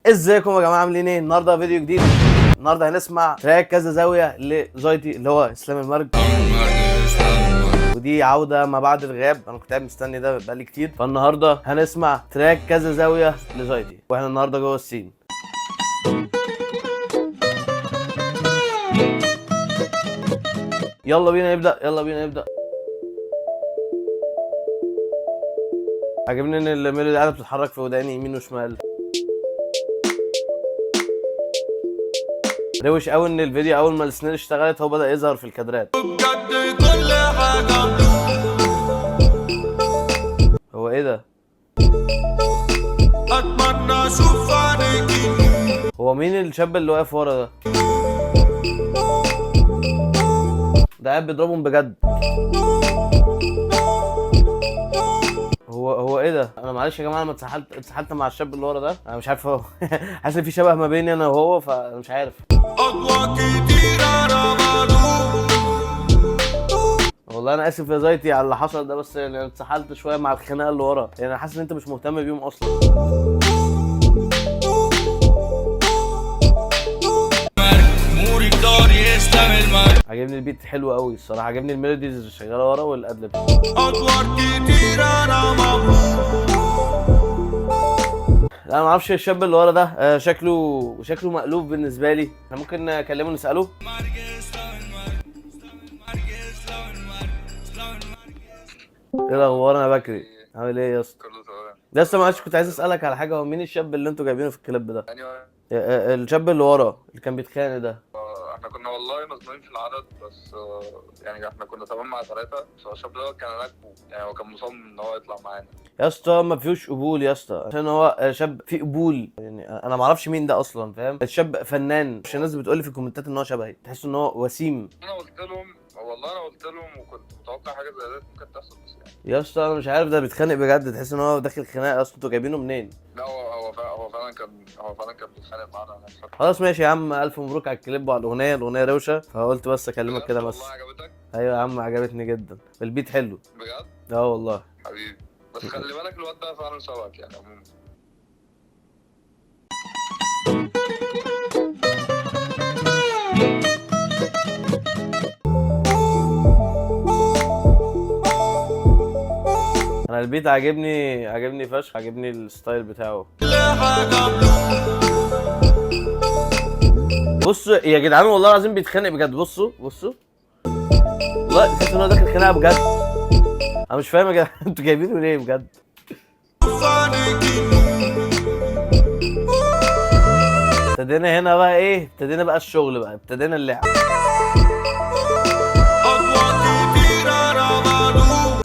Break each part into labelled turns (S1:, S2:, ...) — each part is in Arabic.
S1: ازيكم يا جماعه، عاملين ايه؟ النهارده فيديو جديد. النهارده هنسمع تراك كذا زاويه لزايتي اللي هو اسلام المرج، ودي عوده ما بعد الغياب. انا كنت قاعد مستني ده بقالي كتير، فالنهارده هنسمع تراك كذا زاويه لزايتي واحنا النهارده جوه السين. يلا بينا نبدا، يلا بينا نبدا. عجبني ان الميلودي قاعده بتتحرك في وداني يمين وشمال. روش قوي ان الفيديو اول ما السنير اشتغلت هو بدأ يظهر في الكادرات. بجد كل حاجة. هو ايه ده؟ اتمنى اشوف عليكي. هو مين الشاب اللي واقف ورا ده؟ ده قاعد بيضربهم بجد. هو ايه ده؟ انا معلش يا جماعه، انا اتسحلت مع الشاب اللي ورا ده. انا مش عارف، هو حاسس ان في شبه ما بيني انا وهو، فانا مش عارف. والله انا اسف يا زايتي على اللي حصل ده، بس يعني انا اتسحلت شويه مع الخناقه اللي ورا. يعني انا حاسس ان انت مش مهتم بيهم اصلا. عجبني البيت حلو قوي الصراحه، عجبني الميلوديز اللي شغاله ورا والادلب. لا انا ما اعرفش الشاب اللي ورا ده، شكله مقلوب بالنسبه لي. احنا ممكن نكلمه نساله. ايه الاخبار؟ انا بكري، عامل ايه يا اسطى؟
S2: كله تمام.
S1: لسه معلش، كنت عايز اسالك على حاجه. هو مين الشاب اللي انتوا جايبينه في الكليب ده؟
S2: يعني
S1: الشاب اللي ورا اللي كان بيتخانق ده.
S2: احنا كنا والله مظلومين في العدد، بس يعني احنا كنا تمام مع ثلاثة، بس هو الشاب ده كان راكبه، يعني هو كان مصمم ان هو يطلع معانا.
S1: يا اسطى ما فيهوش قبول يا اسطى، عشان هو شاب فيه قبول. يعني انا ما اعرفش مين ده اصلا، فاهم؟ الشاب فنان، مش الناس بتقول لي في الكومنتات ان هو شبهي، تحس ان هو وسيم.
S2: انا قلت لهم والله، انا قلت لهم وكنت متوقع حاجة زي دي ممكن تحصل، بس يعني
S1: يا اسطى انا مش عارف، ده بيتخانق بجد، تحس ان هو داخل خناقه. اصلا انتوا جايبينه منين؟
S2: لا هو فعلا كان بيتخانق معانا هناك.
S1: خلاص ماشي يا عم، الف مبروك على الكليب وعلى الاغنيه روشه، فقلت بس اكلمك كده بس.
S2: والله عجبتك؟
S1: ايوه يا عم عجبتني جدا، البيت حلو
S2: بجد؟
S1: اه والله
S2: حبيبي، بس خلي بالك الواد ده فعلا شبهك يعني عموما.
S1: انا البيت عاجبني فشخ، عاجبني الستايل بتاعه. بصوا يا جدعان، والله العظيم بيتخانق بجد. بصوا والله تحس ان هو داخل خناقه بجد. انا مش فاهم يا جدعان انتوا جايبينه ليه بجد؟ ابتدينا هنا بقى ايه؟ ابتدينا بقى الشغل بقى، ابتدينا اللعب.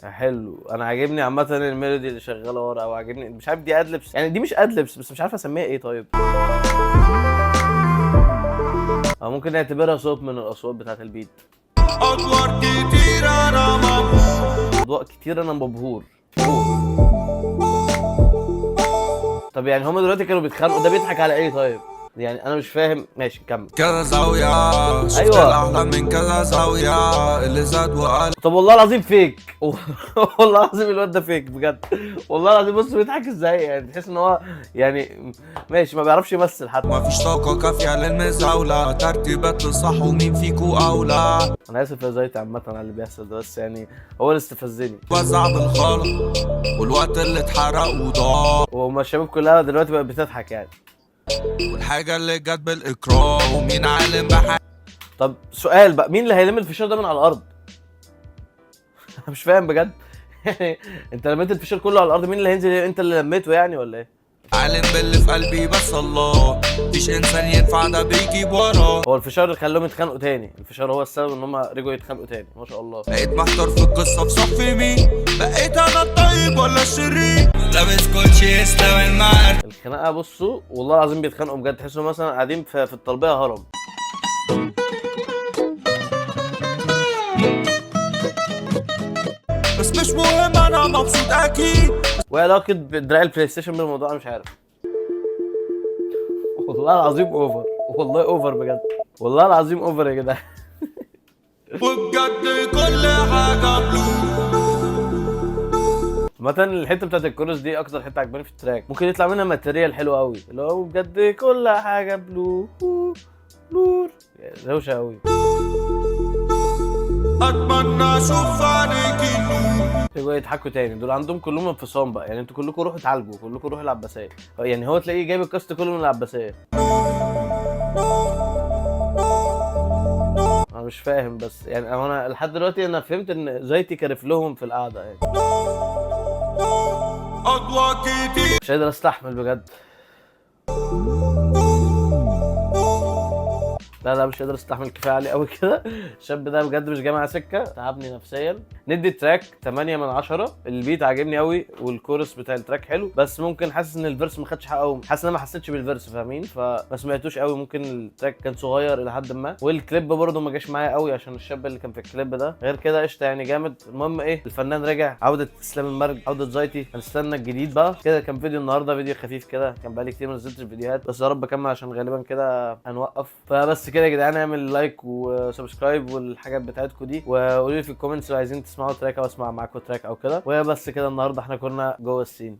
S1: حلو، انا عاجبني عامه الميلودي اللي شغاله ورا، او عاجبني، مش عارف دي ادلبس يعني، دي مش ادلبس بس مش عارف اسميها ايه. طيب او ممكن نعتبرها صوت من الاصوات بتاعت البيت. اضواء كتير انا مبهور. طب يعني هما دلوقتي كانوا بيتخانقوا، ده بيضحك على ايه طيب؟ يعني انا مش فاهم. ماشي كمل.
S3: كذا زاوية شفت
S1: أيوة.
S3: الأحلام من كذا زاوية اللي زاد وقال.
S1: طب والله العظيم فيك والله العظيم الواد ده فيك بجد. والله العظيم بص بيضحك ازاي، يعني تحس ان هو يعني ماشي ما بيعرفش يمثل حتى.
S3: ما فيش طاقة كافية للمزاولة، ترتيبات للصح ومين فيكو أولى.
S1: انا اسف يا زايد عامة على اللي بيحصل ده، بس يعني هو اللي استفزني.
S3: وزع بالخلط والوقت اللي اتحرق وضاع،
S1: وما الشباب كلها دلوقتي بقت بتضحك يعني.
S3: والحاجة اللي جت بالإكراه ومين عالم بحاجة.
S1: طب سؤال بقى، مين اللي هيلم الفشار ده من على الارض؟ انا مش فاهم بجد. يعني انت لميت الفشار كله على الارض، مين اللي هينزل؟ انت اللي لميته يعني ولا ايه؟
S3: عالم باللي في قلبي بس الله، مفيش انسان ينفع ده بيجيب وراه.
S1: هو الفشار اللي خلاهم يتخانقوا تاني، الفشار هو السبب ان هم رجعوا يتخانقوا تاني، ما شاء الله.
S3: بقيت محتار في القصة في صف مين، بقيت انا الطيب ولا الشرير. لابس كوتشي يستوي المعركة.
S1: الخناقه بصوا والله العظيم بيتخانقوا بجد، تحسوا مثلا قاعدين في الطلبيه هرم.
S3: بس مش مهم انا مبسوط اكيد.
S1: وايه علاقه دراع البلاي ستيشن بالموضوع؟ انا مش عارف. والله العظيم اوفر، والله اوفر بجد، والله العظيم اوفر يا جدعان.
S3: وبجد كل حاجة بلو.
S1: مثلا الحته بتاعت الكورس دي اكتر حته عجباني في التراك، ممكن يطلع منها ماتيريال حلو قوي، اللي هو بجد كل حاجه بلو نور، روشه قوي.
S3: اتمنى اشوف عليك النور.
S1: يبقوا يضحكوا تاني، دول عندهم كلهم انفصام بقى، يعني انتوا كلكم روحوا اتعالجوا، كلكم روحوا العباسيه، يعني هو تلاقيه جايب الكاست كله من العباسيه. انا مش فاهم، بس يعني انا لحد دلوقتي انا فهمت ان زيتي كارف لهم في القعده يعني.
S3: اضواء كتير
S1: مش قادر استحمل بجد. لا مش قادر استحمل، كفايه عليه قوي كده. الشاب ده بجد مش جاي معاه سكه، تعبني نفسيا. ندي التراك 8 من 10، البيت عاجبني قوي والكورس بتاع التراك حلو، بس ممكن حاسس ان الفيرس ما خدش حقه قوي، حاسس ان انا ما حسيتش بالفيرس فاهمين، فما سمعتوش قوي، ممكن التراك كان صغير الى حد ما، والكليب برده ما جاش معايا قوي عشان الشاب اللي كان في الكليب ده. غير كده قشطه يعني جامد. المهم ايه، الفنان رجع، عوده اسلام المرج، عوده زايتي، هنستنى الجديد بقى. كده كان فيديو النهارده، فيديو خفيف كده، كان بقالي كتير ما نزلتش فيديوهات، بس يا رب اكمل عشان غالبا كده هنوقف. فبس كده يا جدعان، اعمل لايك وسبسكرايب والحاجات بتاعتكم دي، وقولوا لي في الكومنتس لو عايزين تسمعوا تراك او اسمع معاكم تراك او كده. وبس كده النهارده احنا كنا جوه السين.